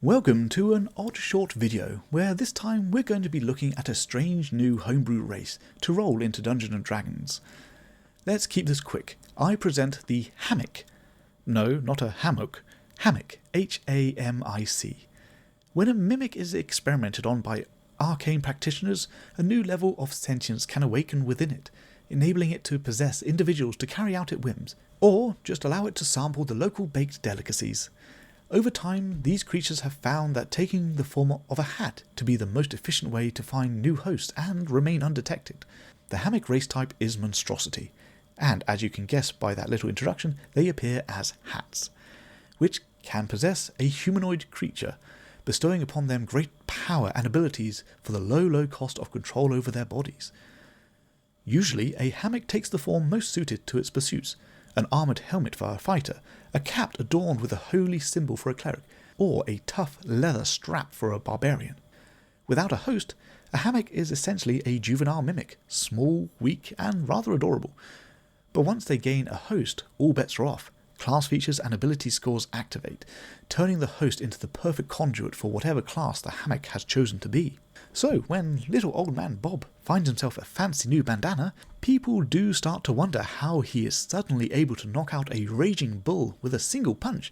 Welcome to an odd short video where this time we're going to be looking at a strange new homebrew race to roll into Dungeons & Dragons. Let's keep this quick. I present the Hamic. No, not a hammock. Hamic. H-A-M-I-C. When a mimic is experimented on by arcane practitioners, a new level of sentience can awaken within it, enabling it to possess individuals to carry out its whims, or just allow it to sample the local baked delicacies. Over time, these creatures have found that taking the form of a hat to be the most efficient way to find new hosts and remain undetected. The Hamic race type is monstrosity, and as you can guess by that little introduction, they appear as hats, which can possess a humanoid creature, bestowing upon them great power and abilities for the low cost of control over their bodies. Usually, a hammock takes the form most suited to its pursuits: an armoured helmet for a fighter, a cap adorned with a holy symbol for a cleric, or a tough leather strap for a barbarian. Without a host, a hammock is essentially a juvenile mimic, small, weak, and rather adorable. But once they gain a host, all bets are off. Class features and ability scores activate, turning the host into the perfect conduit for whatever class the hammock has chosen to be. So, when little old man Bob finds himself a fancy new bandana, people do start to wonder how he is suddenly able to knock out a raging bull with a single punch,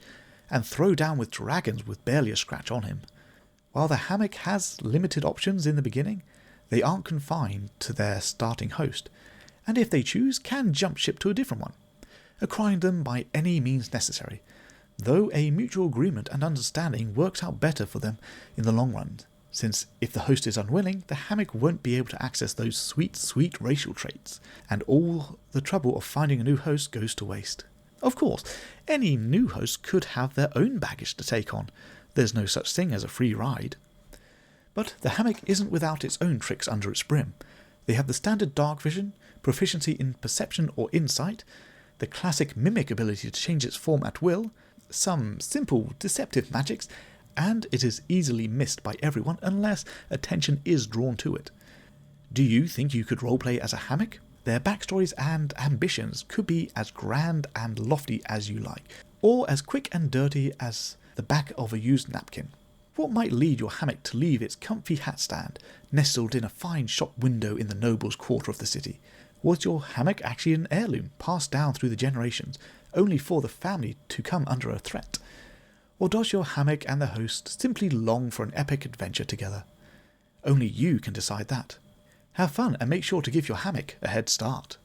and throw down with dragons with barely a scratch on him. While the hammock has limited options in the beginning, they aren't confined to their starting host, and if they choose, can jump ship to a different one, acquiring them by any means necessary, though a mutual agreement and understanding works out better for them in the long run, since if the host is unwilling, the hammock won't be able to access those sweet racial traits, and all the trouble of finding a new host goes to waste. Of course, any new host could have their own baggage to take on. There's no such thing as a free ride. But the hammock isn't without its own tricks under its brim. They have the standard dark vision, proficiency in perception or insight, the classic mimic ability to change its form at will, some simple deceptive magics, and it is easily missed by everyone unless attention is drawn to it. Do you think you could roleplay as a hammock? Their backstories and ambitions could be as grand and lofty as you like, or as quick and dirty as the back of a used napkin. What might lead your hammock to leave its comfy hat stand, nestled in a fine shop window in the nobles' quarter of the city? Was your hammock actually an heirloom, passed down through the generations, only for the family to come under a threat? Or does your hammock and the host simply long for an epic adventure together? Only you can decide that. Have fun and make sure to give your hammock a head start.